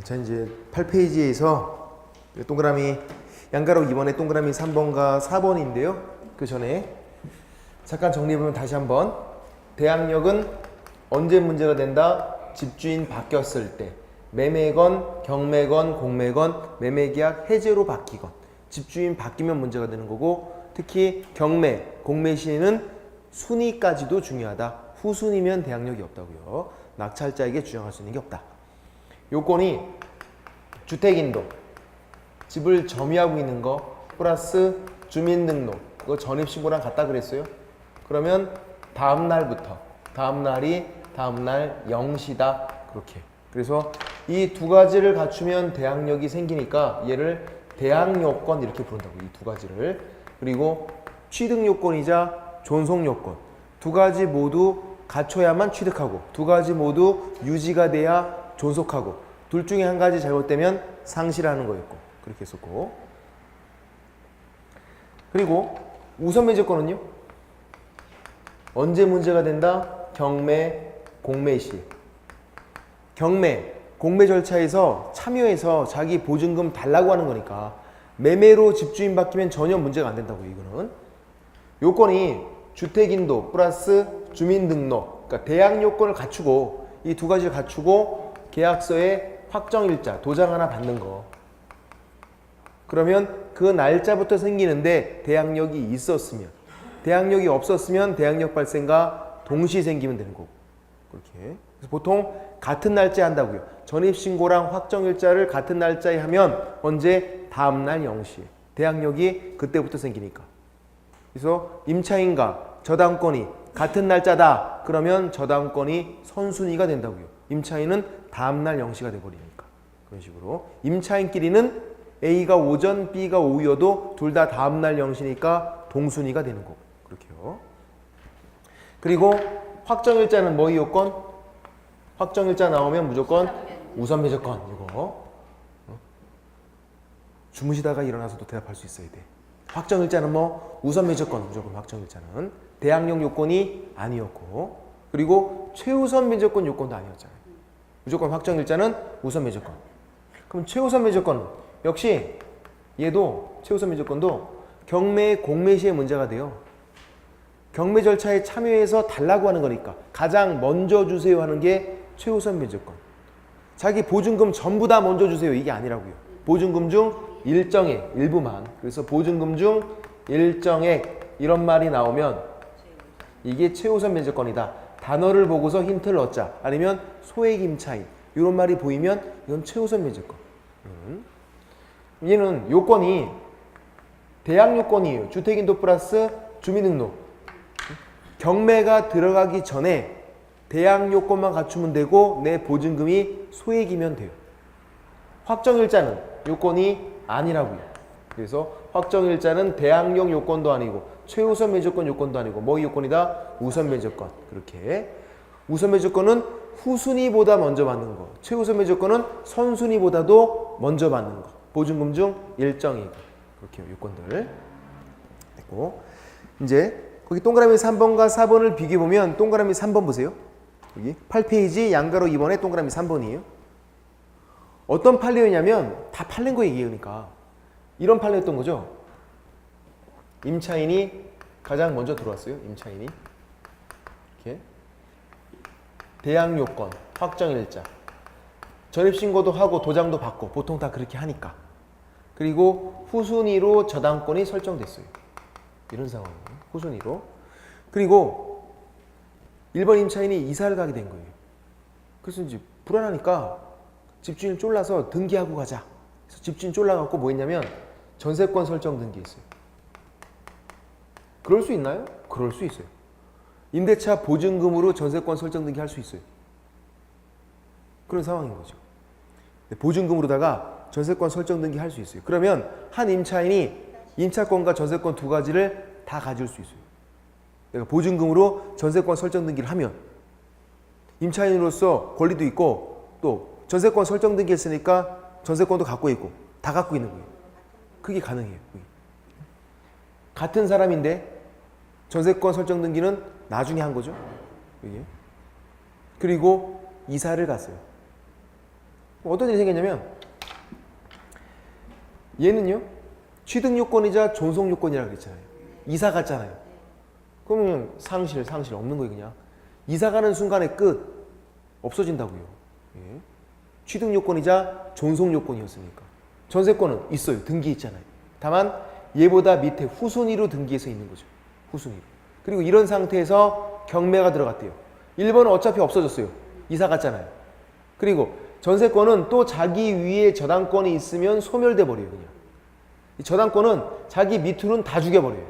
자 이제 8페이지에서 동그라미 양가로 2번에 동그라미 3번과 4번인데요. 그 전에 잠깐 정리해보면 다시 한번 대항력은 언제 문제가 된다? 집주인 바뀌었을 때 매매건, 경매건, 공매건, 매매계약 해제로 바뀌건 집주인 바뀌면 문제가 되는 거고 특히 경매, 공매 시에는 순위까지도 중요하다. 후순위면 대항력이 없다고요. 낙찰자에게 주장할 수 있는 게 없다. 요건이 주택인도, 집을 점유하고 있는 거 플러스 주민등록, 그거 전입신고랑 같다 그랬어요. 그러면 다음 날부터, 다음 날이 다음 날 0시다. 그렇게. 그래서 이 두 가지를 갖추면 대항력이 생기니까 얘를 대항요건 이렇게 부른다고. 이 두 가지를. 그리고 취득요건이자 존속요건. 두 가지 모두 갖춰야만 취득하고 두 가지 모두 유지가 돼야 존속하고 둘 중에 한 가지 잘못되면 상실하는 거였고 그렇게 했었고 그리고 우선매 조건은요? 언제 문제가 된다? 경매, 공매 시. 경매, 공매 절차에서 참여해서 자기 보증금 달라고 하는 거니까 매매로 집주인 바뀌면 전혀 문제가 안 된다고 이거는. 요건이 주택인도 플러스 주민등록, 그러니까 대항 요건을 갖추고 이 두 가지를 갖추고 계약서에 확정일자, 도장 하나 받는 거. 그러면 그 날짜부터 생기는데 대항력이 있었으면, 대항력이 없었으면 대항력 발생과 동시에 생기면 되는 거고. 그렇게. 그래서 보통 같은 날짜에 한다고요. 전입신고랑 확정일자를 같은 날짜에 하면 언제? 다음날 0시에. 대항력이 그때부터 생기니까. 그래서 임차인과 저당권이 같은 날짜다. 그러면 저당권이 선순위가 된다고요. 임차인은 다음날 0시가 돼버리니까. 그런 식으로. 임차인끼리는 A가 오전, B가 오후여도 둘 다 다음날 0시니까 동순위가 되는 거고. 그렇게요. 그리고 확정일자는 뭐의 요건? 확정일자 나오면 무조건 우선매 조건. 이거. 주무시다가 일어나서도 대답할 수 있어야 돼. 확정일자는 뭐? 우선매 조건. 무조건 확정일자는. 대항력 요건이 아니었고 그리고 최우선매 조건 요건도 아니었잖아요. 무조건 확정일자는 우선매 조건. 그럼 최우선매 조건은 역시 얘도 최우선매 조건도 경매, 공매 시에 문제가 돼요. 경매 절차에 참여해서 달라고 하는 거니까 가장 먼저 주세요 하는 게 최우선매 조건. 자기 보증금 전부 다 먼저 주세요 이게 아니라고요. 보증금 중 일정액, 일부만. 그래서 보증금 중 일정액 이런 말이 나오면 이게 최우선 매조건이다. 단어를 보고서 힌트를 얻자. 아니면 소액 임차인 이런 말이 보이면 이건 최우선 매조건. 얘는 요건이 대항 요건이에요. 주택인도 플러스 주민등록. 경매가 들어가기 전에 대항 요건만 갖추면 되고 내 보증금이 소액이면 돼요. 확정일자는 요건이 아니라고요. 그래서 확정일자는 대항력 요건도 아니고 최우선 매조건 요건도 아니고 뭐 요건이다? 우선 매조건. 그렇게. 우선 매조건은 후순위보다 먼저 받는 거. 최우선 매조건은 선순위보다도 먼저 받는 거. 보증금 중 일정이고. 그렇게 요건들. 됐고. 이제 거기 동그라미 3번과 4번을 비교해보면 동그라미 3번 보세요. 여기 8페이지 양가로 2번에 동그라미 3번이에요. 어떤 판례였냐면 다 판례인 거 얘기하니까 이런 판례였던 거죠. 임차인이 가장 먼저 들어왔어요. 임차인이 이렇게 대항 요건, 확정일자, 전입신고도 하고 도장도 받고 보통 다 그렇게 하니까. 그리고 후순위로 저당권이 설정됐어요. 이런 상황이에요. 후순위로. 그리고 1번 임차인이 이사를 가게 된 거예요. 그래서 이제 불안하니까 집주인 쫄라서 등기하고 가자. 그래서 집주인 쫄라갖고 뭐 했냐면 전세권 설정 등기했어요. 그럴 수 있나요? 그럴 수 있어요. 임대차 보증금으로 전세권 설정 등기 할 수 있어요. 그런 상황인 거죠. 보증금으로다가 전세권 설정 등기 할 수 있어요. 그러면 한 임차인이 임차권과 전세권 두 가지를 다 가질 수 있어요. 내가 보증금으로 전세권 설정 등기를 하면 임차인으로서 권리도 있고 또 전세권 설정 등기 했으니까 전세권도 갖고 있고 다 갖고 있는 거예요. 그게 가능해요. 같은 사람인데 전세권 설정 등기는 나중에 한 거죠. 그리고 이사를 갔어요. 어떤 일이 생겼냐면 얘는요 취득 요건이자 존속 요건이라고 그랬잖아요. 이사 갔잖아요. 그러면 상실 없는 거예요. 그냥 이사 가는 순간에 끝 없어진다고요. 예. 취득 요건이자 존속 요건이었으니까. 전세권은 있어요. 등기했잖아요. 다만 얘보다 밑에 후순위로 등기해서 있는 거죠. 후순위로. 그리고 이런 상태에서 경매가 들어갔대요. 1번은 어차피 없어졌어요. 이사 갔잖아요. 그리고 전세권은 또 자기 위에 저당권이 있으면 소멸돼 버려요. 그냥 이 저당권은 자기 밑으로는 다 죽여버려요.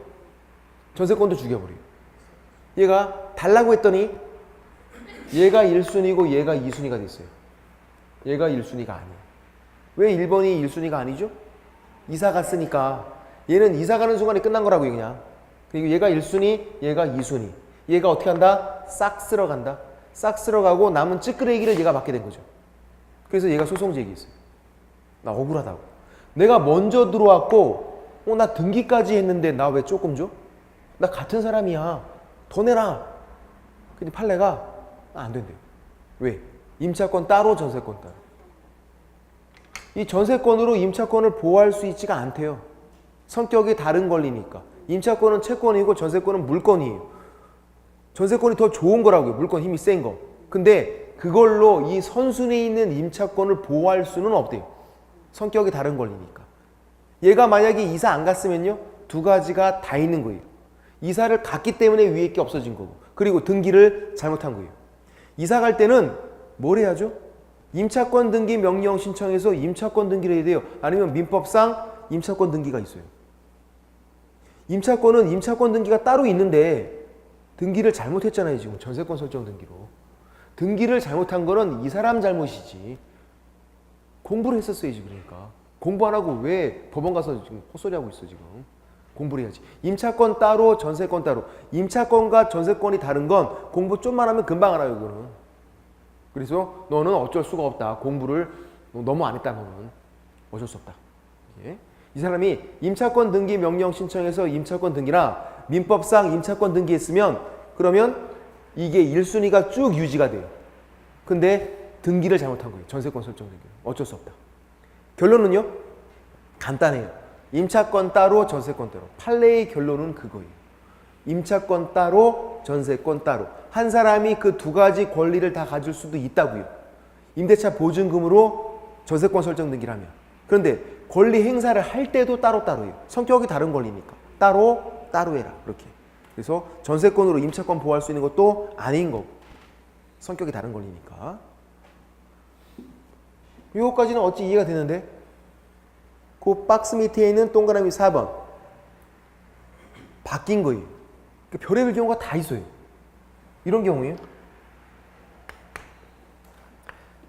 전세권도 죽여버려요. 얘가 달라고 했더니 얘가 1순위고 얘가 2순위가 됐어요. 얘가 1순위가 아니에요. 왜 1번이 1순위가 아니죠? 이사 갔으니까. 얘는 이사 가는 순간에 끝난 거라고요. 그냥. 그리고 얘가 1순위, 얘가 2순위. 얘가 어떻게 한다? 싹 쓸어간다. 싹 쓸어가고 남은 찌끄레기를 얘가 받게 된 거죠. 그래서 얘가 소송 제기했어요. 나 억울하다고. 내가 먼저 들어왔고 나 등기까지 했는데 나 왜 조금 줘? 나 같은 사람이야. 더 내라. 근데 판례가 안 된대요. 왜? 임차권 따로 전세권 따로. 이 전세권으로 임차권을 보호할 수 있지가 않대요. 성격이 다른 권리니까. 임차권은 채권이고 전세권은 물건이에요. 전세권이 더 좋은 거라고요. 물건 힘이 센 거. 근데 그걸로 이 선순위에 있는 임차권을 보호할 수는 없대요. 성격이 다른 권리니까. 얘가 만약에 이사 안 갔으면요. 두 가지가 다 있는 거예요. 이사를 갔기 때문에 위에 게 없어진 거고. 그리고 등기를 잘못한 거예요. 이사 갈 때는 뭘 해야죠? 임차권 등기 명령 신청해서 임차권 등기를 해야 돼요. 아니면 민법상 임차권 등기가 있어요. 임차권은 임차권 등기가 따로 있는데 등기를 잘못했잖아요. 지금 전세권 설정 등기로. 등기를 잘못한 거는 이 사람 잘못이지. 공부를 했었어야지. 그러니까 공부 안 하고 왜 법원 가서 지금 헛소리 하고 있어. 지금 공부를 해야지. 임차권 따로 전세권 따로. 임차권과 전세권이 다른 건 공부 좀만 하면 금방 알아요. 그거는. 그래서 너는 어쩔 수가 없다. 공부를 너무 안 했다. 너는 어쩔 수 없다. 예? 이 사람이 임차권 등기 명령 신청해서 임차권 등기나 민법상 임차권 등기했으면 그러면 이게 1순위가 쭉 유지가 돼요. 근데 등기를 잘못한 거예요. 전세권 설정 등기를. 어쩔 수 없다. 결론은요. 간단해요. 임차권 따로 전세권 따로. 판례의 결론은 그거예요. 임차권 따로 전세권 따로. 한 사람이 그 두 가지 권리를 다 가질 수도 있다고요. 임대차 보증금으로 전세권 설정 등기를 하면. 그런데 권리 행사를 할 때도 따로따로예요. 성격이 다른 권리니까. 따로 해라. 그렇게. 그래서 전세권으로 임차권 보호할 수 있는 것도 아닌 거고. 성격이 다른 권리니까. 이거까지는 어찌 이해가 되는데 그 박스 밑에 있는 동그라미 4번 바뀐 거예요. 그러니까 별의별 경우가 다 있어요. 이런 경우에요.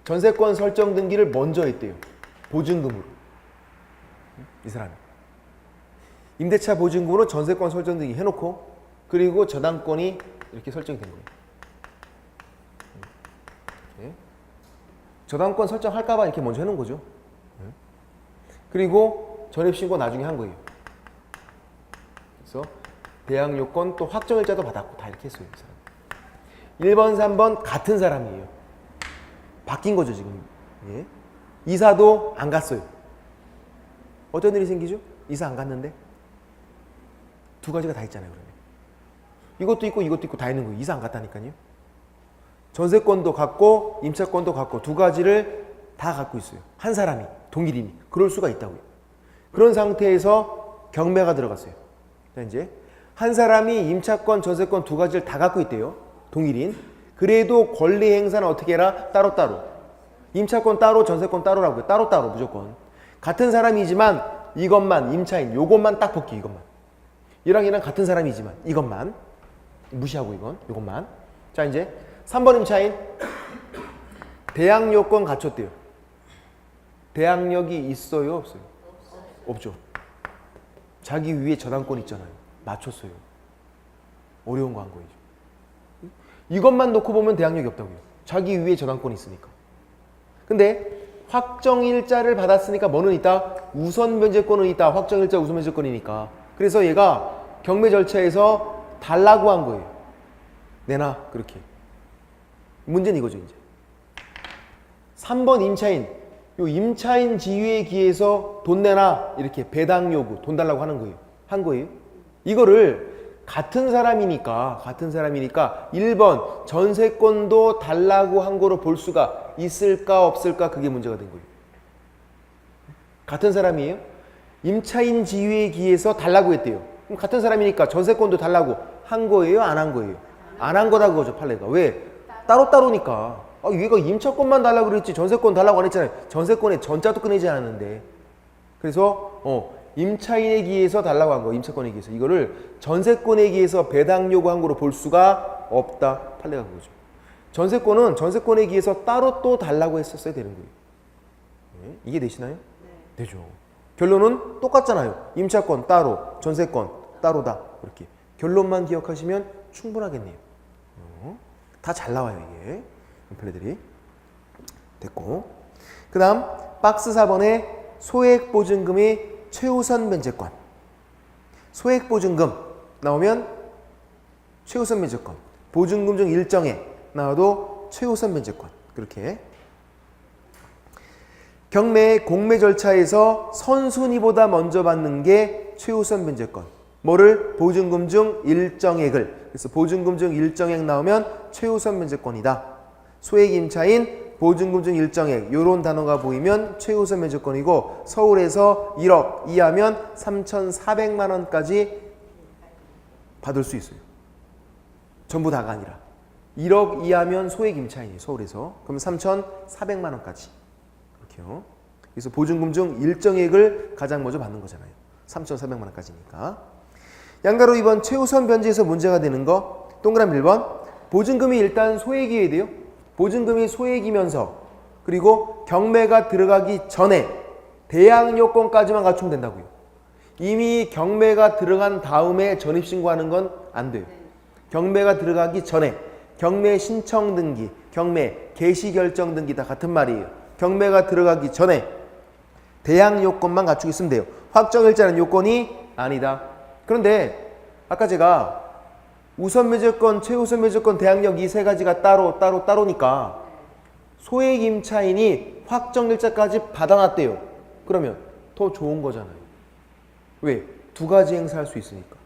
전세권 설정 등기를 먼저 했대요. 보증금으로. 이 사람이. 임대차 보증금으로 전세권 설정 등기 해놓고 그리고 저당권이 이렇게 설정이 된 거예요. 네. 저당권 설정할까봐 이렇게 먼저 해놓은 거죠. 네. 그리고 전입신고 나중에 한 거예요. 그래서 대항요건 또 확정일자도 받았고 다 이렇게 했어요. 이 사람. 1번, 3번 같은 사람이에요. 바뀐 거죠 지금. 예. 이사도 안 갔어요. 어떤 일이 생기죠? 이사 안 갔는데 두 가지가 다 있잖아요. 그러면. 이것도 있고 이것도 있고 다 있는 거예요. 이사 안 갔다니까요. 전세권도 갖고 임차권도 갖고 두 가지를 다 갖고 있어요. 한 사람이 동일인이. 그럴 수가 있다고요. 그런 상태에서 경매가 들어갔어요. 이제 한 사람이 임차권, 전세권 두 가지를 다 갖고 있대요. 동일인. 그래도 권리 행사는 어떻게 해라? 따로따로. 임차권 따로, 전세권 따로라고요. 따로따로 무조건. 같은 사람이지만 이것만 임차인 요것만 딱 볼게요. 이것만. 얘랑 같은 사람이지만 이것만 무시하고 이것만. 자 이제 3번 임차인 대항요건 갖췄대요. 대항력이 있어요? 없어요? 없죠. 자기 위에 저당권 있잖아요. 맞췄어요. 어려운 거 한 거예요. 이것만 놓고 보면 대항력이 없다고요. 자기 위에 저당권이 있으니까. 근데 확정일자를 받았으니까 뭐는 있다? 우선변제권은 있다. 확정일자 우선변제권이니까. 그래서 얘가 경매 절차에서 달라고 한 거예요. 내놔. 그렇게. 문제는 이거죠. 이제 3번 임차인 요 임차인 지위에 기해서 돈 내놔 이렇게 배당 요구 돈 달라고 하는 거예요. 한 거예요. 이거를 같은 사람이니까 1번 전세권도 달라고 한 거로 볼 수가 있을까 없을까 그게 문제가 된 거예요. 같은 사람이에요. 임차인 지위에 기해서 달라고 했대요. 그럼 같은 사람이니까 전세권도 달라고 한 거예요? 안 한 거예요? 안 한 거다 그거죠 판례가. 왜? 따로따로니까. 얘가 임차권만 달라고 그랬지 전세권 달라고 안 했잖아요. 전세권에 전자도 꺼내지 않았는데. 그래서 임차인에 기해서 달라고 한 거, 임차권에 기해서. 이거를 전세권에 기해서 배당 요구한 거로 볼 수가 없다. 판례가 그거죠. 전세권은 전세권에 기해서 따로 또 달라고 했었어야 되는 거예요. 네? 이게 되시나요? 네. 되죠. 결론은 똑같잖아요. 임차권 따로, 전세권 따로다. 이렇게. 결론만 기억하시면 충분하겠네요. 다 잘 나와요, 이게. 판례들이. 됐고. 그 다음, 박스 4번에 소액보증금의 최우선 면제권. 소액보증금 나오면 최우선 면제권. 보증금 중 일정액 나와도 최우선 면제권. 그렇게. 경매 공매 절차에서 선순위보다 먼저 받는 게 최우선 면제권. 뭐를? 보증금 중 일정액을. 그래서 보증금 중 일정액 나오면 최우선 면제권이다. 소액 임차인 보증금 중 일정액 요런 단어가 보이면 최우선 면제권이고 서울에서 1억 이하면 3,400만 원까지 받을 수 있어요. 전부 다가 아니라 1억 이하면 소액 임차인이에요. 서울에서. 그럼 3,400만 원까지. 그렇게요. 그래서 보증금 중 일정액을 가장 먼저 받는 거잖아요. 3,400만 원까지니까. 양가로 2번 최우선 변제에서 문제가 되는 거 동그라미 1번 보증금이 일단 소액이어야 돼요. 보증금이 소액이면서 그리고 경매가 들어가기 전에 대항 요건까지만 갖추면 된다고요. 이미 경매가 들어간 다음에 전입신고하는 건 안 돼요. 경매가 들어가기 전에 경매 신청 등기, 경매 개시 결정 등기 다 같은 말이에요. 경매가 들어가기 전에 대항 요건만 갖추고 있으면 돼요. 확정일자는 요건이 아니다. 그런데 아까 제가 우선 매제권, 최우선 매제권, 대항력 이 세 가지가 따로니까 소액 임차인이 확정일자까지 받아놨대요. 그러면 더 좋은 거잖아요. 왜? 두 가지 행사할 수 있으니까.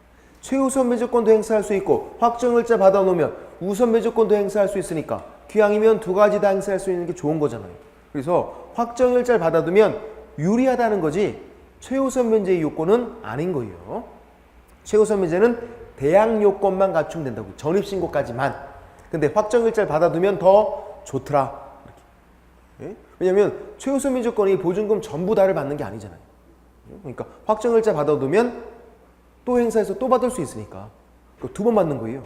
최우선 매제권도 행사할 수 있고 확정일자 받아놓으면 우선 매제권도 행사할 수 있으니까 기왕이면 두 가지 다 행사할 수 있는 게 좋은 거잖아요. 그래서 확정일자를 받아두면 유리하다는 거지 최우선 면제의 요건은 아닌 거예요. 최우선 면제는 대항 요건만 갖추면 된다고. 전입신고까지만. 근데 확정일자를 받아두면 더 좋더라. 이렇게. 예? 왜냐면 최우선 면제권이 보증금 전부 다를 받는 게 아니잖아요. 그러니까 확정일자 받아두면 또 행사해서 또 받을 수 있으니까 두 번 받는 거예요.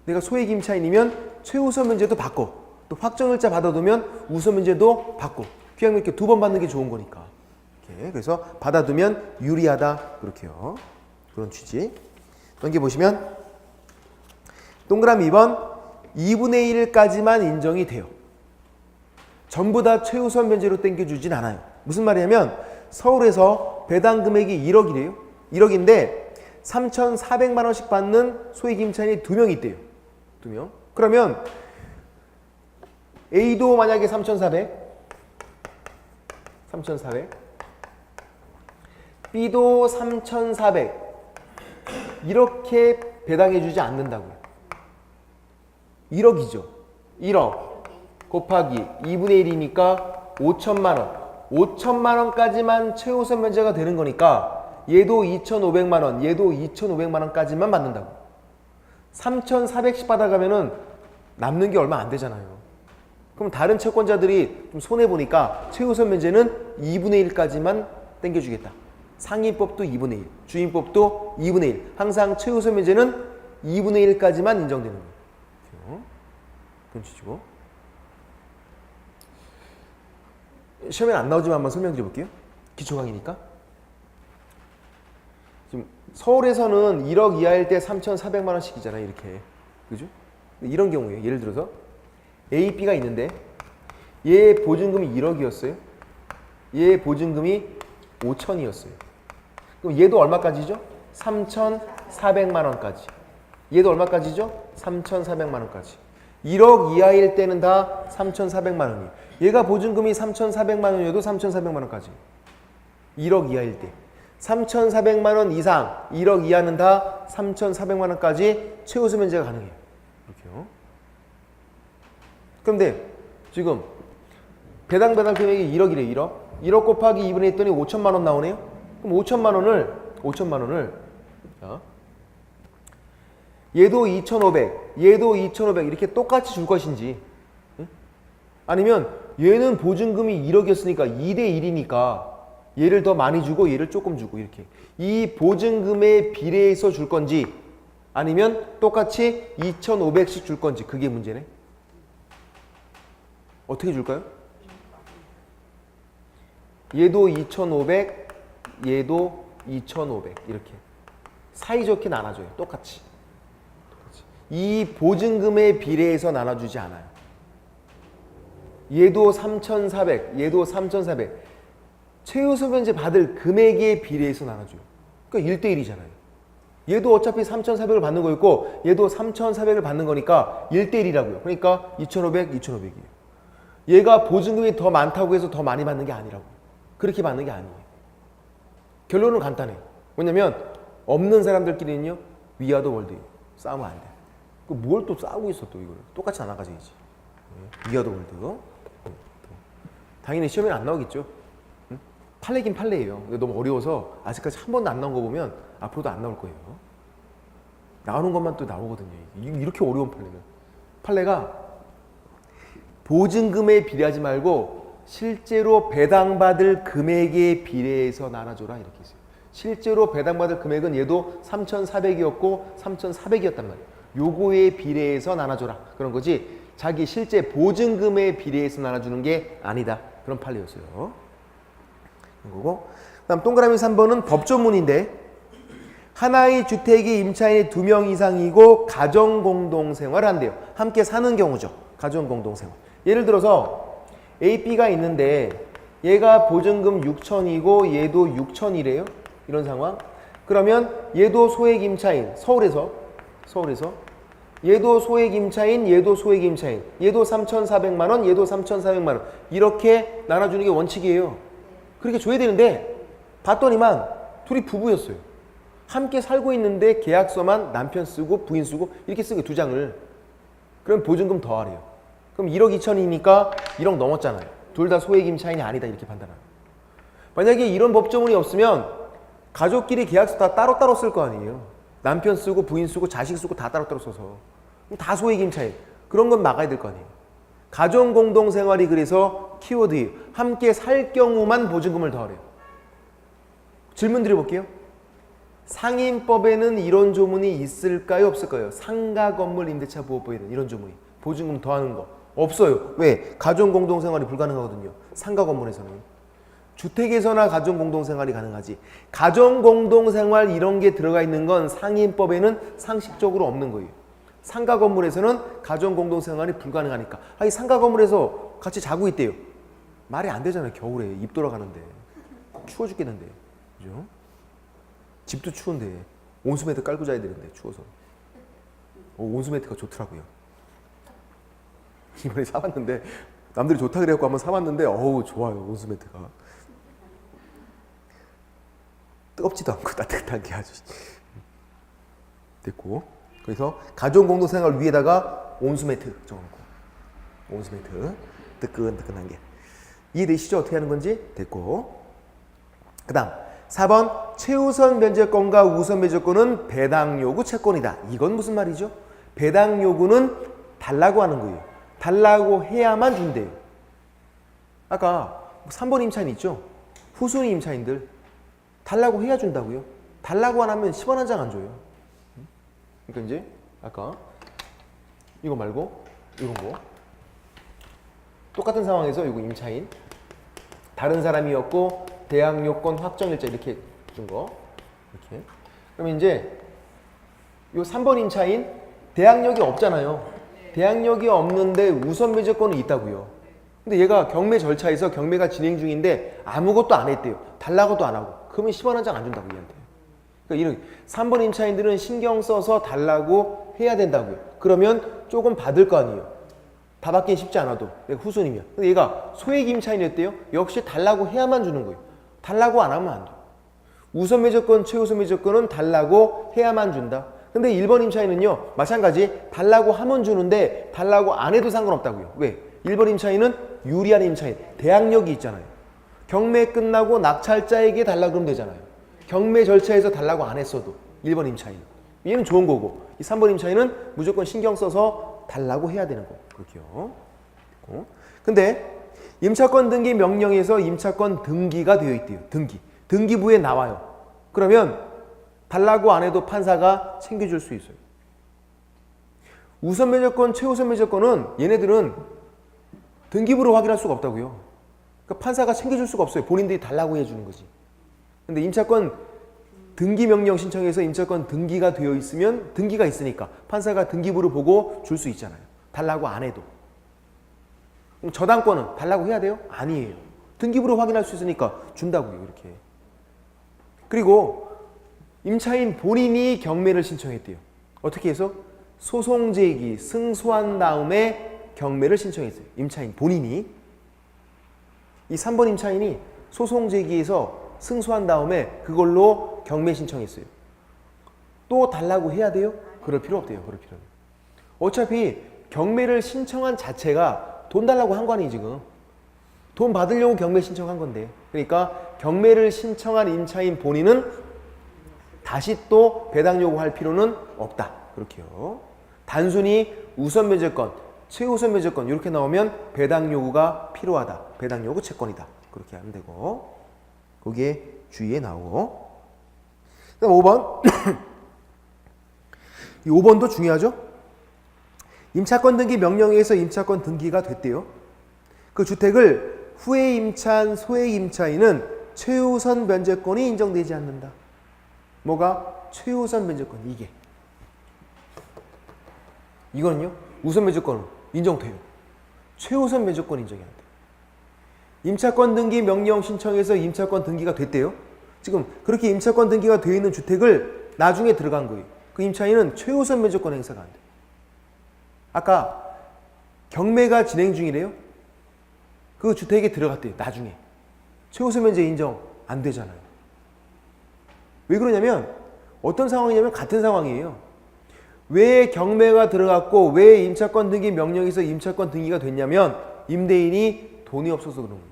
내가 소액 임차인이면 최우선 면제도 받고 또 확정일자 받아두면 우선 면제도 받고 그냥 이렇게 두 번 받는 게 좋은 거니까. 이렇게. 그래서 받아두면 유리하다. 그렇게요. 그런 취지. 넘겨보시면 동그라미 2번 2분의 1까지만 인정이 돼요. 전부 다 최우선 면제로 땡겨주진 않아요. 무슨 말이냐면 서울에서 배당 금액이 1억이래요. 1억인데 3,400만 원씩 받는 소액 임차인이 2명 있대요. 2명. 그러면 A도 만약에 3,400 B도 3,400 이렇게 배당해주지 않는다고요. 1억이죠. 1억 곱하기 2분의 1이니까 5천만 원. 5천만 원까지만 최우선 면제가 되는 거니까 얘도 2,500만 원, 얘도 2,500만 원까지만 받는다고. 3,400씩 받아가면은 남는 게 얼마 안 되잖아요. 그럼 다른 채권자들이 좀 손해보니까 최우선 면제는 2분의 1까지만 땡겨주겠다. 상인법도 2분의 1, 주인법도 2분의 1. 항상 최우선 면제는 2분의 1까지만 인정되는 거예요. 그런 취지고. 시험에 안 나오지만 한번 설명드려 볼게요. 기초강의니까. 지금 서울에서는 1억 이하일 때 3,400만 원씩이잖아요. 이렇게. 그죠? 이런 경우에요. 예를 들어서 A, B가 있는데 얘 보증금이 1억이었어요. 얘 보증금이 5천이었어요. 그럼 얘도 얼마까지죠? 3,400만 원까지. 얘도 얼마까지죠? 3,400만 원까지. 1억 이하일 때는 다 3,400만 원이에요. 얘가 보증금이 3,400만 원이어도 3,400만 원까지. 1억 이하일 때. 3,400만 원 이상, 1억 이하는 다 3,400만 원까지 최우수 면제가 가능해요. 이렇게요. 그런데 지금 배당 금액이 1억이래요. 1억. 1억 곱하기 2분의 했더니 5천만 원 나오네요. 그럼 5천만 원을 자, 얘도 2,500, 얘도 2,500 이렇게 똑같이 줄 것인지, 응? 아니면 얘는 보증금이 1억이었으니까 2대 1이니까 얘를 더 많이 주고 얘를 조금 주고 이렇게 이 보증금에 비례해서 줄 건지 아니면 똑같이 2,500씩 줄 건지 그게 문제네. 어떻게 줄까요? 얘도 2,500, 얘도 2,500 이렇게 사이좋게 나눠줘요. 똑같이. 이 보증금에 비례해서 나눠주지 않아요. 얘도 3,400, 얘도 3,400 최우수 면제 받을 금액에 비례해서 나눠줘요. 그러니까 1대1이잖아요. 얘도 어차피 3,400을 받는 거였고 얘도 3,400을 받는 거니까 1대1이라고요. 그러니까 2,500, 2,500이에요. 얘가 보증금이 더 많다고 해서 더 많이 받는 게 아니라고. 그렇게 받는 게 아니에요. 결론은 간단해요. 뭐냐면 없는 사람들끼리는요. 위아더 월드예요. 싸우면 안 돼. 뭘 또 싸우고 있어 또 이거를. 똑같이 나눠가져야지. 위아더 월드. 당연히 시험에는 안 나오겠죠. 판례긴 판례예요. 근데 너무 어려워서 아직까지 한 번도 안 나온 거 보면 앞으로도 안 나올 거예요. 나오는 것만 또 나오거든요. 이렇게 어려운 판례는. 판례가 보증금에 비례하지 말고 실제로 배당받을 금액에 비례해서 나눠줘라 이렇게 있어요. 실제로 배당받을 금액은 얘도 3,400이었고 3,400이었단 말이에요. 요거에 비례해서 나눠줘라 그런 거지 자기 실제 보증금에 비례해서 나눠주는 게 아니다. 그런 판례였어요. 거고. 그다음 동그라미 3번은 법조문인데 하나의 주택의 임차인이 2명 이상이고 가정공동생활을 한대요. 함께 사는 경우죠. 가정공동생활. 예를 들어서 A, B가 있는데 얘가 보증금 6천이고 얘도 6천이래요. 이런 상황. 그러면 얘도 소액 임차인 서울에서 얘도 소액 임차인 얘도 소액 임차인 얘도 3,400만 원 얘도 3,400만 원 이렇게 나눠주는 게 원칙이에요. 그렇게 줘야 되는데 봤더니만 둘이 부부였어요. 함께 살고 있는데 계약서만 남편 쓰고 부인 쓰고 이렇게 쓰고 2장을. 그럼 보증금 더하래요. 그럼 1억 2천이니까 1억 넘었잖아요. 둘 다 소액 임차인이 아니다 이렇게 판단하는. 만약에 이런 법조문이 없으면 가족끼리 계약서 다 따로따로 쓸 거 아니에요. 남편 쓰고 부인 쓰고 자식 쓰고 다 따로따로 써서 다 소액 임차인. 그런 건 막아야 될 거 아니에요. 가정공동생활이 그래서 키워드예요. 함께 살 경우만 보증금을 더하래요. 질문 드려볼게요. 상임법에는 이런 조문이 있을까요? 없을까요? 상가건물 임대차 보호법에는 이런 조문이 보증금 더하는 거 없어요. 왜? 가정공동생활이 불가능하거든요. 상가건물에서는. 주택에서나 가정공동생활이 가능하지. 가정공동생활 이런 게 들어가 있는 건 상임법에는 상식적으로 없는 거예요. 상가 건물에서는 가정 공동생활이 불가능하니까. 이 상가 건물에서 같이 자고 있대요. 말이 안 되잖아요. 겨울에 입 돌아가는데 추워 죽겠는데, 그죠? 집도 추운데 온수매트 깔고 자야 되는데 추워서. 온수매트가 좋더라고요. 이번에 사봤는데 남들이 좋다 그래갖고 한번 사봤는데 어우 좋아요 온수매트가. 뜨겁지도 않고 따뜻한 게 아주 됐고. 그래서 가정공동생활 위에다가 온수매트 적어놓고 온수매트 뜨끈뜨끈한 게 이해되시죠? 어떻게 하는 건지 됐고. 그 다음 4번 최우선 면제권과 우선 면제권은 배당 요구 채권이다. 이건 무슨 말이죠? 배당 요구는 달라고 하는 거예요. 달라고 해야만 준대요. 아까 3번 임차인 있죠? 후순위 임차인들 달라고 해야 준다고요. 달라고 안 하면 10원 한 장 안 줘요. 그러니까 이제 아까 이거 말고 이런 거 똑같은 상황에서 이거 임차인 다른 사람이었고 대항 요건 확정일자 이렇게 준 거 이렇게. 그러면 이제 요 3번 임차인 대항력이 없잖아요. 대항력이 없는데 우선 면제권은 있다고요. 근데 얘가 경매 절차에서 경매가 진행 중인데 아무것도 안 했대요. 달라고도 안 하고. 그러면 10원 한 장 안 준다고 얘한테. 그러니까 이런 3번 임차인들은 신경 써서 달라고 해야 된다고요. 그러면 조금 받을 거 아니에요. 다 받긴 쉽지 않아도 내가 후순위면. 근데 얘가 소액 임차인이었대요. 역시 달라고 해야만 주는 거예요. 달라고 안 하면 안 돼. 우선 매저권, 최우선 매저권은 달라고 해야만 준다. 근데 1번 임차인은요, 마찬가지 달라고 하면 주는데 달라고 안 해도 상관없다고요. 왜? 1번 임차인은 유리한 임차인, 대항력이 있잖아요. 경매 끝나고 낙찰자에게 달라고 그러면 되잖아요. 경매 절차에서 달라고 안 했어도 1번 임차인. 얘는 좋은 거고, 이 3번 임차인은 무조건 신경 써서 달라고 해야 되는 거. 그렇게요. 근데 임차권 등기 명령에서 임차권 등기가 되어 있대요. 등기부에 나와요. 그러면 달라고 안 해도 판사가 챙겨줄 수 있어요. 우선 매저권, 최우선 매저권은 얘네들은 등기부로 확인할 수가 없다고요. 그러니까 판사가 챙겨줄 수가 없어요. 본인들이 달라고 해주는 거지. 근데 임차권 등기 명령 신청해서 임차권 등기가 되어 있으면 등기가 있으니까 판사가 등기부를 보고 줄 수 있잖아요. 달라고 안 해도. 그럼 저당권은 달라고 해야 돼요? 아니에요. 등기부로 확인할 수 있으니까 준다고요. 이렇게. 그리고 임차인 본인이 경매를 신청했대요. 어떻게 해서? 소송 제기, 승소한 다음에 경매를 신청했어요. 임차인 본인이. 이 3번 임차인이 소송 제기해서 승소한 다음에 그걸로 경매 신청했어요. 또 달라고 해야 돼요? 그럴 필요 없대요. 그럴 필요는. 어차피 경매를 신청한 자체가 돈 달라고 한 거 아니에요, 지금. 돈 받으려고 경매 신청한 건데. 그러니까 경매를 신청한 임차인 본인은 다시 또 배당 요구할 필요는 없다. 그렇게요. 단순히 우선 매저권, 최우선 매저권 이렇게 나오면 배당 요구가 필요하다. 배당 요구 채권이다. 그렇게 하면 되고. 거기에 주의에 나오고. 그다음 5번. 이 5번도 중요하죠. 임차권 등기 명령에 의해서 임차권 등기가 됐대요. 그 주택을 후에 임차한 소액 임차인은 최우선 면제권이 인정되지 않는다. 뭐가? 최우선 면제권. 이거는요. 우선 면제권은 인정돼요. 최우선 면제권 인정이 안 돼. 임차권 등기 명령 신청해서 임차권 등기가 됐대요. 지금 그렇게 임차권 등기가 되어 있는 주택을 나중에 들어간 거예요. 그 임차인은 최우선 면제권 행사가 안 돼. 아까 경매가 진행 중이래요. 그 주택에 들어갔대요. 나중에. 최우선 면제 인정 안 되잖아요. 왜 그러냐면 어떤 상황이냐면 같은 상황이에요. 왜 경매가 들어갔고 왜 임차권 등기 명령에서 임차권 등기가 됐냐면 임대인이 돈이 없어서 그런 거예요.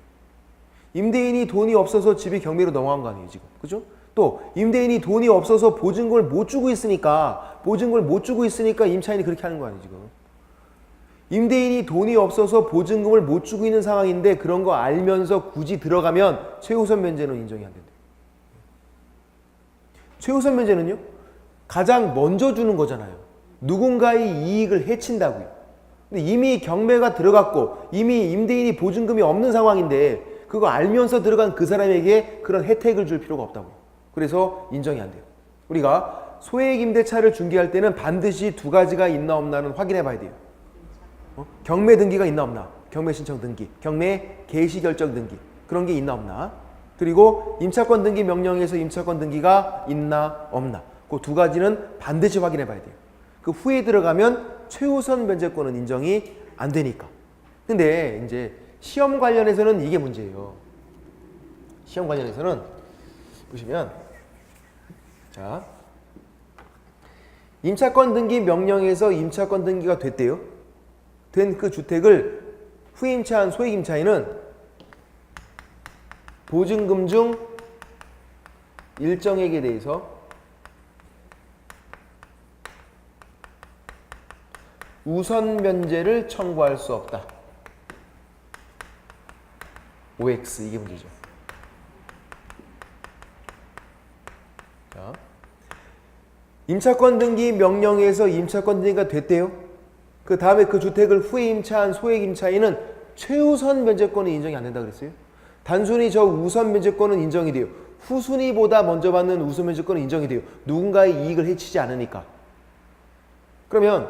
임대인이 돈이 없어서 집이 경매로 넘어간 거 아니에요, 지금. 그죠? 또 임대인이 돈이 없어서 보증금을 못 주고 있으니까 임차인이 그렇게 하는 거 아니에요, 지금. 임대인이 돈이 없어서 보증금을 못 주고 있는 상황인데 그런 거 알면서 굳이 들어가면 최우선 면제는 인정이 안 된대요. 최우선 면제는요, 가장 먼저 주는 거잖아요. 누군가의 이익을 해친다고요. 근데 이미 경매가 들어갔고 이미 임대인이 보증금이 없는 상황인데 그거 알면서 들어간 그 사람에게 그런 혜택을 줄 필요가 없다고요. 그래서 인정이 안 돼요. 우리가 소액 임대차를 중개할 때는 반드시 두 가지가 있나 없나는 확인해 봐야 돼요. 경매 등기가 있나 없나, 경매 신청 등기, 경매 개시 결정 등기, 그런 게 있나 없나, 그리고 임차권 등기 명령에서 임차권 등기가 있나 없나, 그 두 가지는 반드시 확인해 봐야 돼요. 그 후에 들어가면 최우선 면제권은 인정이 안 되니까. 근데 이제 시험 관련해서는 이게 문제예요. 시험 관련해서는 보시면, 자, 임차권 등기 명령에서 임차권 등기가 됐대요. 된 그 주택을 후에 임차한 소액 임차인은 보증금 중 일정액에 대해서 우선 면제를 청구할 수 없다. OX, 이게 문제죠. 자, 임차권 등기 명령에서 임차권 등기가 됐대요. 그 다음에 그 주택을 후에 임차한 소액 임차인은 최우선 면제권이 인정이 안 된다 그랬어요. 단순히 저 우선 면제권은 인정이 돼요. 후순위보다 먼저 받는 우선 면제권은 인정이 돼요. 누군가의 이익을 해치지 않으니까. 그러면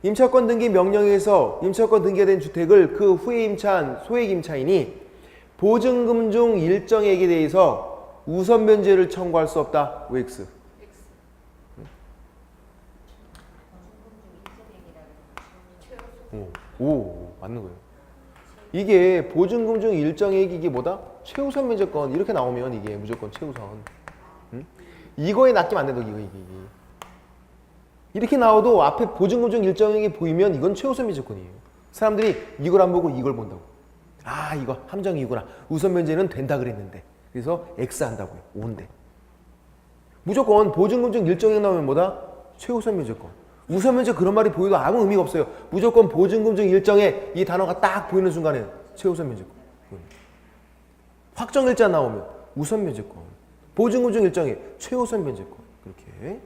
임차권 등기 명령에서 임차권 등기가 된 주택을 그 후에 임차한 소액 임차인이 보증금 중 일정액에 대해서 우선 면제를 청구할 수 없다. OX. 오, 맞는 거예요. 이게 보증금 중 일정액이 이게 뭐다? 최우선 면제권 이렇게 나오면 이게 무조건 최우선. 응? 이거에 낚이면 안 된다. 이게. 이렇게 나와도 앞에 보증금 중 일정액이 보이면 이건 최우선 면제권이에요. 사람들이 이걸 안 보고 이걸 본다고. 아, 이거 함정이구나. 우선 면제는 된다 그랬는데. 그래서 X 한다고요. 5인데. 무조건 보증금 중 일정액 나오면 뭐다? 최우선 면제권. 우선 면제 그런 말이 보여도 아무 의미가 없어요. 무조건 보증금 중 일정액 이 단어가 딱 보이는 순간에 최우선 면제권. 확정 일자 나오면 우선 면제권. 보증금 중 일정액 최우선 면제권. 그렇게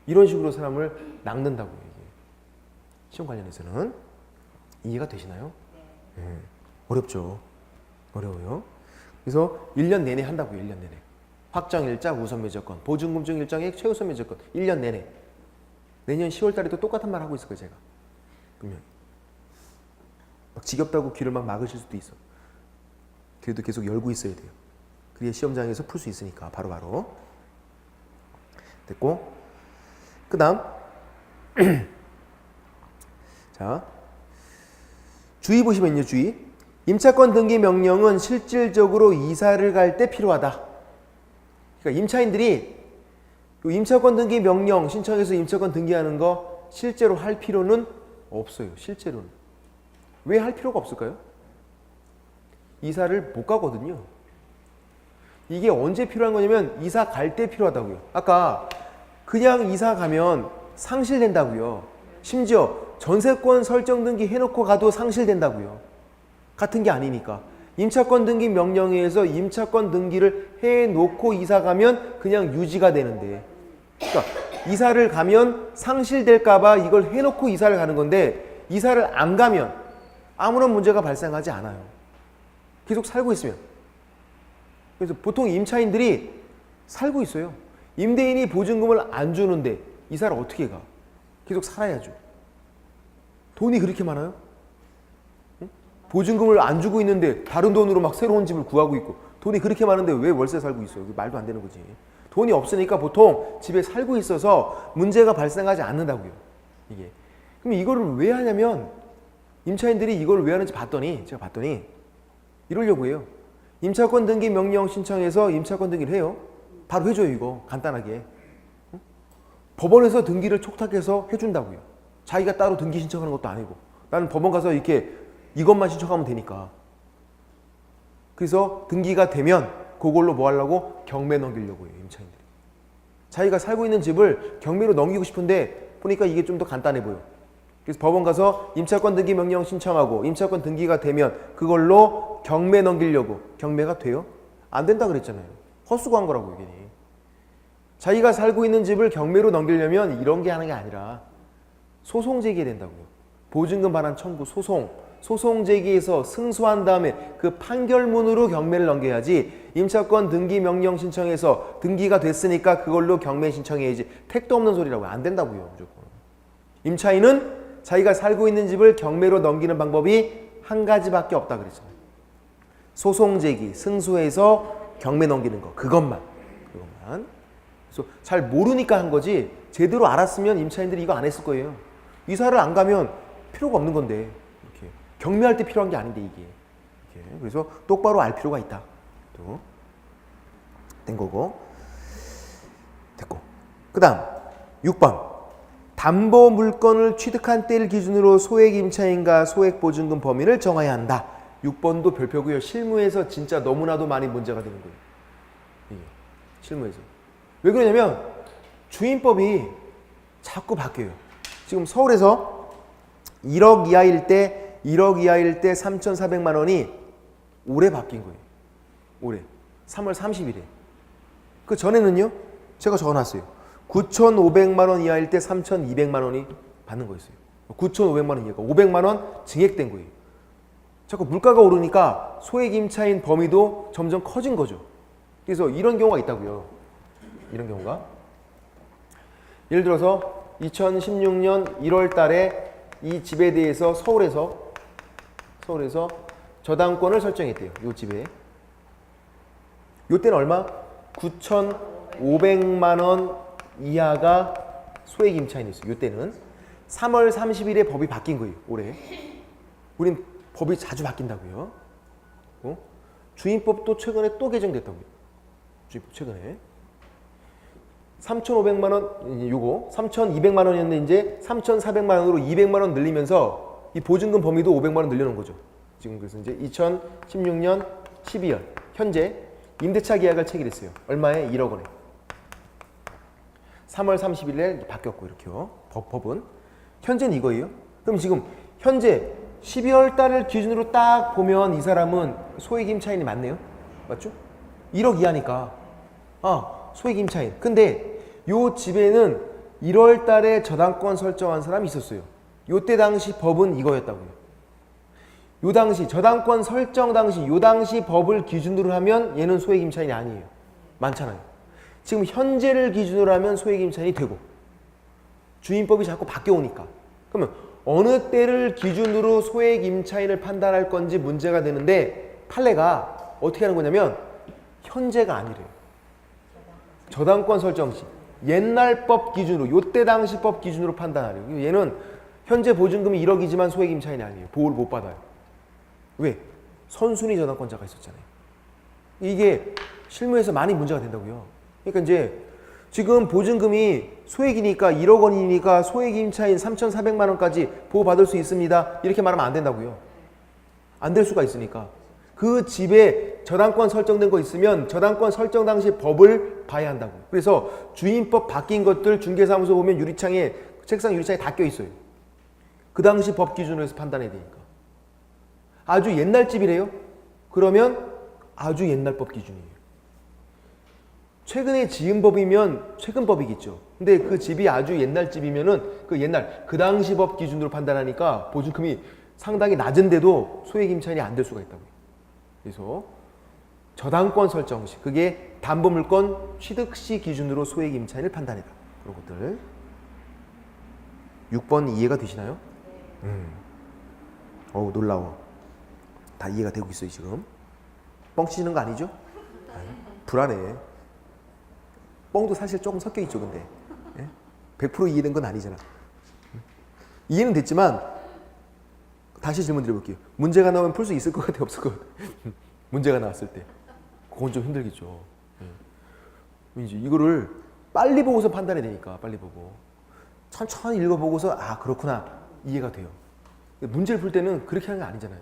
이런 식으로 사람을 낚는다고요. 이게. 시험 관련해서는 이해가 되시나요? 네. 어렵죠. 어려워요. 그래서 1년 내내 한다고요. 1년 내내. 확정일자 우선 면제권, 보증금 중 일정액 최우선 면제권 1년 내내. 내년 10월 달에도 똑같은 말 하고 있을 거예요. 제가. 분명히. 막 지겹다고 귀를 막 막으실 수도 있어. 그래도 계속 열고 있어야 돼요. 그래야 시험장에서 풀 수 있으니까 바로바로. 됐고 그 다음 자 주의 보시면요. 주의. 임차권 등기 명령은 실질적으로 이사를 갈 때 필요하다. 그러니까 임차인들이 임차권 등기 명령 신청해서 임차권 등기하는 거 실제로 할 필요는 없어요. 실제로는. 왜 할 필요가 없을까요? 이사를 못 가거든요. 이게 언제 필요한 거냐면 이사 갈 때 필요하다고요. 아까 그냥 이사 가면 상실된다고요. 심지어 전세권 설정 등기 해놓고 가도 상실된다고요. 같은 게 아니니까. 임차권 등기 명령에 의해서 임차권 등기를 해놓고 이사 가면 그냥 유지가 되는데, 그러니까 이사를 가면 상실될까봐 이걸 해놓고 이사를 가는 건데 이사를 안 가면 아무런 문제가 발생하지 않아요. 계속 살고 있으면. 그래서 보통 임차인들이 살고 있어요. 임대인이 보증금을 안 주는데 이사를 어떻게 가? 계속 살아야죠. 돈이 그렇게 많아요? 응? 보증금을 안 주고 있는데 다른 돈으로 막 새로운 집을 구하고 있고 돈이 그렇게 많은데 왜 월세 살고 있어요? 말도 안 되는 거지. 돈이 없으니까 보통 집에 살고 있어서 문제가 발생하지 않는다고요. 이게. 그럼 이거를 왜 하냐면 임차인들이 이걸 왜 하는지 제가 봤더니 이러려고 해요. 임차권 등기 명령 신청해서 임차권 등기를 해요. 바로 해줘요. 이거 간단하게. 응? 법원에서 등기를 촉탁해서 해준다고요. 자기가 따로 등기 신청하는 것도 아니고 나는 법원 가서 이렇게 이것만 신청하면 되니까. 그래서 등기가 되면 그걸로 뭐 하려고? 경매 넘기려고 해요. 임차인들이. 자기가 살고 있는 집을 경매로 넘기고 싶은데 보니까 이게 좀 더 간단해 보여. 그래서 법원 가서 임차권 등기 명령 신청하고 임차권 등기가 되면 그걸로 경매 넘기려고. 경매가 돼요? 안 된다 그랬잖아요. 헛수고한 거라고 이게. 자기가 살고 있는 집을 경매로 넘기려면 이런 게 하는 게 아니라 소송 제기해야 된다고요. 보증금 반환 청구 소송 제기해서 승소한 다음에 그 판결문으로 경매를 넘겨야지. 임차권 등기 명령 신청해서 등기가 됐으니까 그걸로 경매 신청해야지. 택도 없는 소리라고요. 안 된다고요. 무조건. 임차인은 자기가 살고 있는 집을 경매로 넘기는 방법이 한 가지밖에 없다 그랬잖아요. 소송 제기, 승소해서 경매 넘기는 거. 그것만. 그래서 잘 모르니까 한 거지 제대로 알았으면 임차인들이 이거 안 했을 거예요. 이사를 안 가면 필요가 없는 건데 이렇게 경매할 때 필요한 게 아닌데 이게. 이렇게. 그래서 똑바로 알 필요가 있다. 또 된 거고. 됐고. 그 다음 6번. 담보 물건을 취득한 때를 기준으로 소액 임차인과 소액 보증금 범위를 정해야 한다. 6번도 별표고요. 실무에서 진짜 너무나도 많이 문제가 되는 거예요. 이게. 실무에서. 왜 그러냐면 주임법이 자꾸 바뀌어요. 지금 서울에서 1억 이하일 때 3,400만 원이 올해 바뀐 거예요. 올해 3월 30일에. 그 전에는요. 제가 적어놨어요. 9,500만 원 이하일 때 3,200만 원이 받는 거였어요. 9,500만 원 이하가 500만 원 증액된 거예요. 자꾸 물가가 오르니까 소액 임차인 범위도 점점 커진 거죠. 그래서 이런 경우가 있다고요. 이런 경우가. 예를 들어서 2016년 1월 달에 이 집에 대해서 서울에서 저당권을 설정했대요. 이 집에. 이때는 얼마? 9,500만 원 이하가 소액 임차인이었어요. 이때는 3월 30일에 법이 바뀐 거예요. 올해. 우린 법이 자주 바뀐다고요. 주임법도 최근에 또 개정됐다고요. 주임법 최근에 3,500만 원 요거 3,200만 원이었는데 이제 3,400만 원으로 200만 원 늘리면서 이 보증금 범위도 500만 원 늘려놓은 거죠. 지금 그래서 이제 2016년 12월 현재 임대차 계약을 체결했어요. 얼마에? 1억 원에. 3월 30일에 바뀌었고 이렇게요. 법은 현재는 이거예요. 그럼 지금 현재 12월 달을 기준으로 딱 보면 이 사람은 소액 임차인이 맞네요. 맞죠? 1억 이하니까. 소액 임차인. 근데 요 집에는 1월 달에 저당권 설정한 사람이 있었어요. 요때 당시 법은 이거였다고요. 요 당시 저당권 설정 당시 요 당시 법을 기준으로 하면 얘는 소액 임차인이 아니에요. 많잖아요. 지금 현재를 기준으로 하면 소액 임차인이 되고 주임법이 자꾸 바뀌어오니까 그러면 어느 때를 기준으로 소액 임차인을 판단할 건지 문제가 되는데 판례가 어떻게 하는 거냐면 현재가 아니래요. 저당권 설정 시 옛날 법 기준으로 요때 당시 법 기준으로 판단하래요. 얘는 현재 보증금이 1억이지만 소액 임차인이 아니에요. 보호를 못 받아요. 왜? 선순위 저당권자가 있었잖아요. 이게 실무에서 많이 문제가 된다고요. 그러니까 이제 지금 보증금이 소액이니까 1억 원이니까 소액 임차인 3,400만 원까지 보호받을 수 있습니다. 이렇게 말하면 안 된다고요. 안 될 수가 있으니까. 그 집에 저당권 설정된 거 있으면 저당권 설정 당시 법을 봐야 한다고. 그래서 주임법 바뀐 것들 중개사무소 보면 유리창에 책상 유리창에 다 껴 있어요. 그 당시 법 기준으로 해서 판단해야 되니까. 아주 옛날 집이래요? 그러면 아주 옛날 법 기준이에요. 최근에 지은 법이면 최근 법이겠죠. 근데 그 집이 아주 옛날 집이면은 그 당시 법 기준으로 판단하니까 보증금이 상당히 낮은데도 소액 임차인이 안 될 수가 있다고요. 그래서 저당권 설정 시 그게 담보물건 취득 시 기준으로 소액 임차인을 판단해라. 그런 것들. 6번 이해가 되시나요? 어우 놀라워. 다 이해가 되고 있어요 지금. 뻥 치시는 거 아니죠? 불안해. 뻥도 사실 조금 섞여 있죠 근데. 100% 이해된 건 아니잖아. 이해는 됐지만 다시 질문 드려볼게요. 문제가 나오면 풀 수 있을 것 같아 없을 것 같아? 문제가 나왔을 때 그건 좀 힘들겠죠. 이제 이거를 빨리 보고서 판단해야 되니까 빨리 보고 천천히 읽어보고서 아 그렇구나 이해가 돼요. 문제를 풀 때는 그렇게 하는 게 아니잖아요.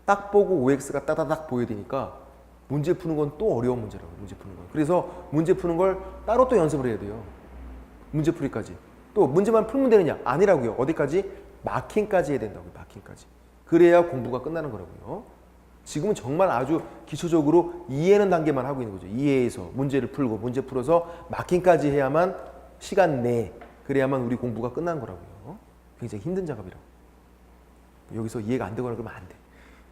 딱 보고 OX가 따다닥 보여야 되니까 문제 푸는 건 또 어려운 문제라고요. 문제 푸는 건. 그래서 문제 푸는 걸 따로 또 연습을 해야 돼요. 문제 풀이까지. 또 문제만 풀면 되느냐? 아니라고요. 어디까지? 마킹까지 해야 된다고요. 마킹까지. 그래야 공부가 끝나는 거라고요. 지금은 정말 아주 기초적으로 이해하는 단계만 하고 있는 거죠. 이해해서 문제를 풀고 문제 풀어서 마킹까지 해야만 시간 내에 그래야만 우리 공부가 끝나는 거라고요. 굉장히 힘든 작업이라고. 여기서 이해가 안 되거나 그러면 안 돼.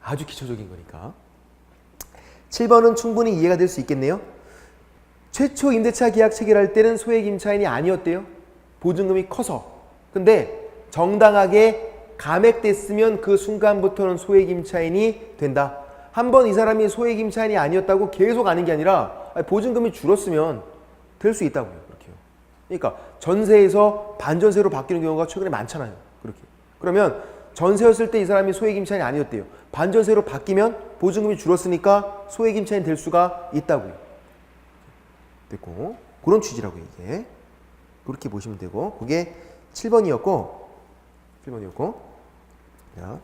아주 기초적인 거니까. 7번은 충분히 이해가 될 수 있겠네요. 최초 임대차 계약 체결할 때는 소액 임차인이 아니었대요. 보증금이 커서. 근데 정당하게 감액됐으면 그 순간부터는 소액 임차인이 된다. 한번 이 사람이 소액 임차인이 아니었다고 계속 아는 게 아니라 보증금이 줄었으면 될 수 있다고요. 그렇게요. 그러니까 전세에서 반전세로 바뀌는 경우가 최근에 많잖아요. 그렇게. 그러면 전세였을 때 이 사람이 소액 임차인이 아니었대요. 반전세로 바뀌면 보증금이 줄었으니까 소액 임차인 될 수가 있다고요. 됐고 그런 취지라고요. 이게. 그렇게 보시면 되고 그게 7번이었고 자,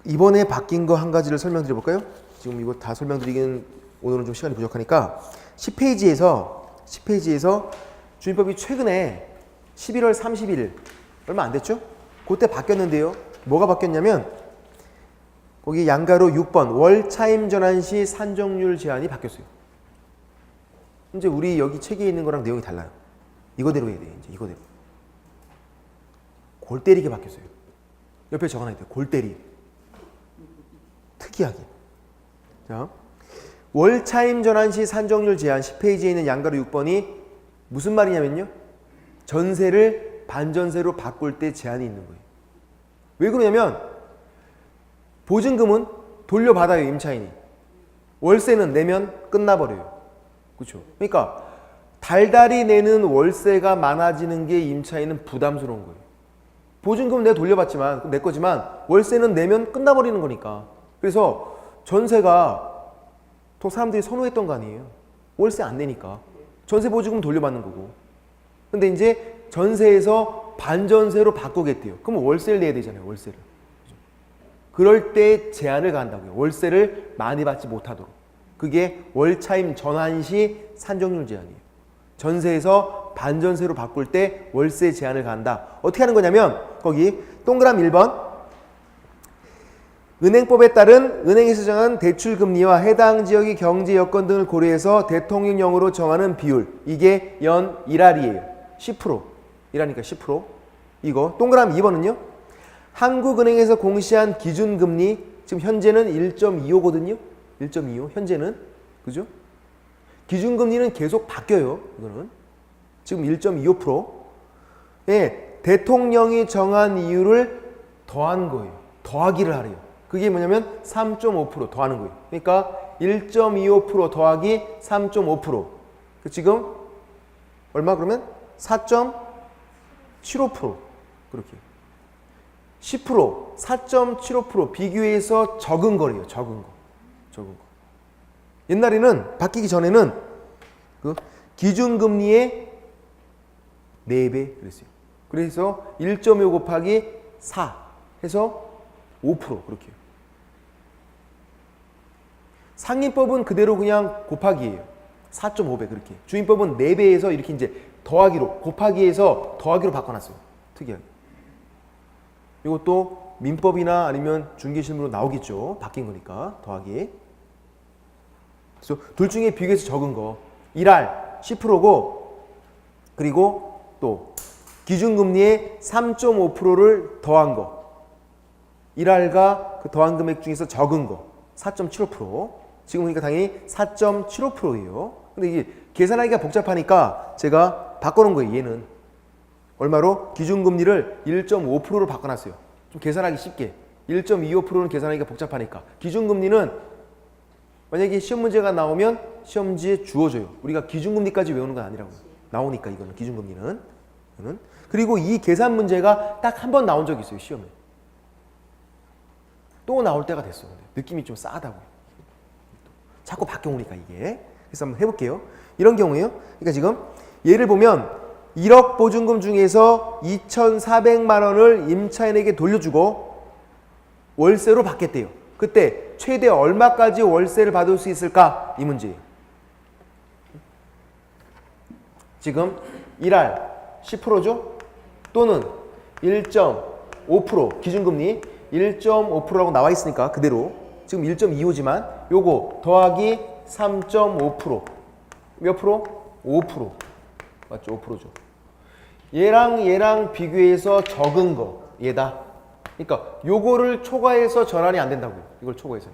이번에 바뀐 거 한 가지를 설명드려 볼까요? 지금 이거 다 설명드리기는 오늘은 좀 시간이 부족하니까 10페이지에서 주임법이 최근에 11월 30일 얼마 안 됐죠? 그때 바뀌었는데요. 뭐가 바뀌었냐면 거기 양가로 6번 월차임 전환 시 산정률 제한이 바뀌었어요. 이제 우리 여기 책에 있는 거랑 내용이 달라요. 이거대로 해야 돼요. 이제 이거대로. 골 때리게 바뀌었어요. 옆에 적어놔야 돼요. 골 때리. 특이하게. 자, 월차임 전환 시 산정률 제한 10페이지에 있는 양가로 6번이 무슨 말이냐면요. 전세를 반전세로 바꿀 때 제한이 있는 거예요. 왜 그러냐면 보증금은 돌려받아요. 임차인이. 월세는 내면 끝나버려요. 그렇죠? 그러니까 달달이 내는 월세가 많아지는 게 임차인은 부담스러운 거예요. 보증금 내가 돌려받지만 내 거지만 월세는 내면 끝나버리는 거니까. 그래서 전세가 또 사람들이 선호했던 거 아니에요. 월세 안 내니까 전세 보증금 돌려받는 거고. 근데 이제 전세에서 반전세로 바꾸겠대요. 그럼 월세를 내야 되잖아요. 월세를. 그럴 때 제한을 가한다고요. 월세를 많이 받지 못하도록. 그게 월차임 전환 시 산정률 제한이에요. 전세에서 반전세로 바꿀 때 월세 제한을 가한다. 어떻게 하는 거냐면 거기 동그라미 1번 은행법에 따른 은행에서 정한 대출금리와 해당 지역의 경제 여건 등을 고려해서 대통령령으로 정하는 비율. 이게 연 1할이에요. 10%. 이라니까 10%. 이거 동그라미 2번은요. 한국은행에서 공시한 기준금리 지금 현재는 1.25거든요. 1.25 현재는. 그죠? 기준금리는 계속 바뀌어요. 이거는. 지금 1.25%에 대통령이 정한 이유를 더한 거예요. 더하기를 하래요. 그게 뭐냐면 3.5% 더하는 거예요. 그러니까 1.25% 더하기 3.5%. 지금 얼마 그러면? 4.75% 그렇게. 10% 4.75% 비교해서 적은 거래요. 적은 거. 옛날에는 바뀌기 전에는 그 기준금리의 4배 그랬어요. 그래서 1.5 곱하기 4 해서 5% 그렇게. 상인법은 그대로 그냥 곱하기예요. 4.5배 그렇게. 주인법은 4배에서 이렇게 이제 더하기로 곱하기에서 더하기로 바꿔놨어요. 특이하게. 이것도 민법이나 아니면 중개실무로 나오겠죠. 바뀐 거니까 더하기. 그래서 둘 중에 비교해서 적은 거 1할 10%고 그리고 또 기준금리의 3.5%를 더한 거 1할과 그 더한 금액 중에서 적은 거 4.75%. 지금 보니까 당연히 4.75%예요. 근데 이게 계산하기가 복잡하니까 제가 바꿔놓은 거예요. 얘는 얼마로? 기준금리를 1.5%로 바꿔놨어요. 좀 계산하기 쉽게. 1.25%는 계산하기가 복잡하니까. 기준금리는 만약에 시험 문제가 나오면 시험지에 주어져요. 우리가 기준금리까지 외우는 건 아니라고. 나오니까 이거는 기준금리는. 그리고 이 계산 문제가 딱 한 번 나온 적이 있어요. 시험에. 또 나올 때가 됐어. 느낌이 좀 싸다고. 자꾸 바뀌어오니까 이게. 그래서 한번 해볼게요. 이런 경우에요. 그러니까 지금 예를 보면 1억 보증금 중에서 2,400만 원을 임차인에게 돌려주고 월세로 받겠대요. 그때 최대 얼마까지 월세를 받을 수 있을까? 이 문제예요. 지금 1할 10%죠? 또는 1.5% 기준금리 1.5%라고 나와 있으니까 그대로 지금 1.25지만 요거 더하기 3.5% 몇 프로? 5%. 맞죠? 5%죠. 얘랑 비교해서 적은 거 얘다. 그러니까 요거를 초과해서 전환이 안 된다고요. 이걸 초과해서.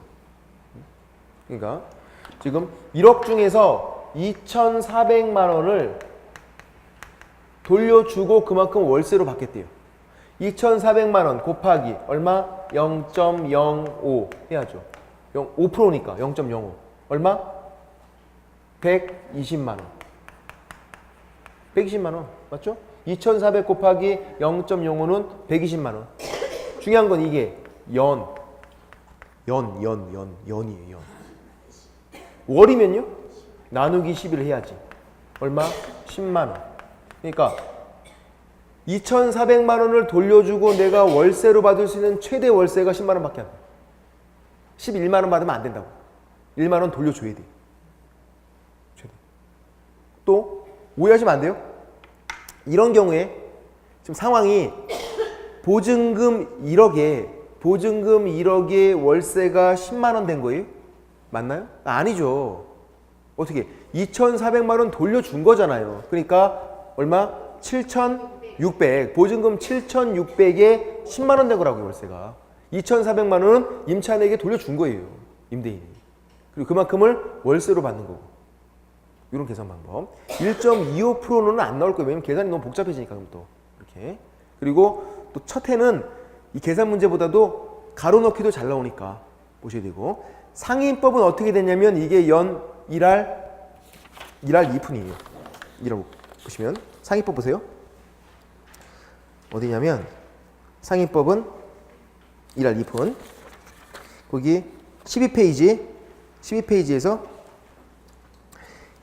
그러니까 지금 1억 중에서 2,400만 원을 돌려주고 그만큼 월세로 받겠대요. 2,400만 원 곱하기 얼마? 0.05 해야죠. 5%니까 0.05. 얼마? 120만 원. 120만 원. 맞죠? 2,400 곱하기 0.05는 120만 원. 중요한 건 이게 연이에요. 연. 월이면요? 나누기 10을 해야지. 얼마? 10만 원. 그러니까 2,400만 원을 돌려주고 내가 월세로 받을 수 있는 최대 월세가 10만 원밖에 안 돼. 11만 원 받으면 안 된다고. 1만 원 돌려줘야 돼. 최대. 또 오해하시면 안 돼요. 이런 경우에 지금 상황이 보증금 1억에 월세가 10만 원 된 거예요? 맞나요? 아니죠. 어떻게? 2,400만 원 돌려준 거잖아요. 그러니까 얼마? 7,600. 보증금 7,600에 10만 원 된 거라고요, 월세가. 2,400만 원은 임차인에게 돌려준 거예요. 임대인이. 그리고 그만큼을 월세로 받는 거고. 이런 계산 방법. 1.25%는 안 나올 거예요. 왜냐면 계산이 너무 복잡해지니까 그럼 또. 이렇게. 그리고 또 첫 해는 이 계산 문제보다도 가로 넣기도 잘 나오니까 보셔야 되고. 상인법은 어떻게 되냐면 이게 연 1할 2푼이에요. 이라고 보시면 상인법 보세요. 어디냐면 상인법은 1할 2푼. 거기 12페이지에서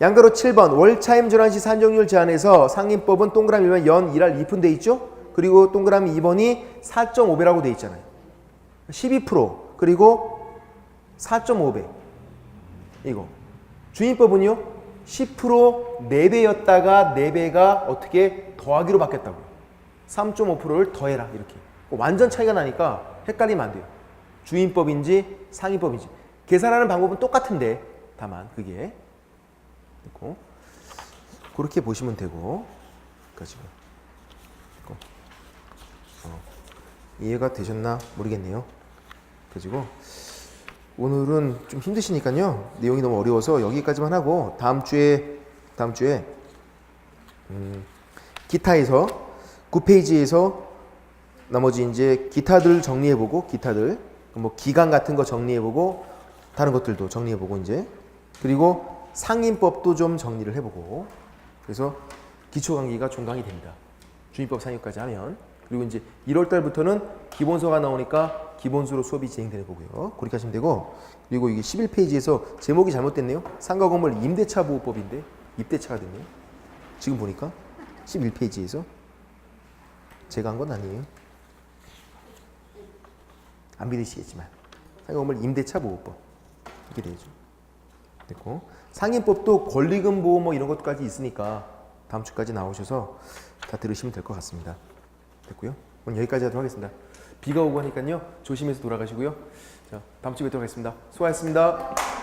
양가로 7번 월차임 전환시 산정률 제한에서 상인법은 동그라미 1번 연 1할 2푼 돼 있죠? 그리고 동그라미 2번이 4.5배라고 돼 있잖아요. 12% 그리고 4.5배. 이거. 주인법은요. 10% 4배였다가 4배가 어떻게 더하기로 바뀌었다고요. 3.5%를 더해라 이렇게. 완전 차이가 나니까 헷갈리면 안 돼요. 주인법인지 상인법인지. 계산하는 방법은 똑같은데 다만 그게 있고 그렇게 보시면 되고 가지고 이해가 되셨나 모르겠네요. 가지고 오늘은 좀 힘드시니까요. 내용이 너무 어려워서 여기까지만 하고 다음 주에 기타에서 9페이지에서 나머지 이제 기타들 정리해보고 기타들 뭐 기간 같은 거 정리해보고 다른 것들도 정리해보고 이제 그리고 상인법도 좀 정리를 해보고 그래서 기초 강의가 종강이 됩니다. 주인법 상인까지 하면 그리고 이제 1월 달부터는 기본서가 나오니까 기본수로 수업이 진행되는 거고요. 그렇게 하시면 되고 그리고 이게 11페이지에서 제목이 잘못됐네요. 상가 건물 임대차 보호법인데 입대차가 됐네요. 지금 보니까 11페이지에서 제가 한 건 아니에요. 안 믿으시겠지만 상가 건물 임대차 보호법 이렇게 되죠. 됐고 상인법도 권리금 보호 뭐 이런 것까지 있으니까 다음 주까지 나오셔서 다 들으시면 될 것 같습니다. 됐고요. 오늘 여기까지 하도록 하겠습니다. 비가 오고 하니까요. 조심해서 돌아가시고요. 자, 다음 주에 뵙도록 하겠습니다. 수고하셨습니다.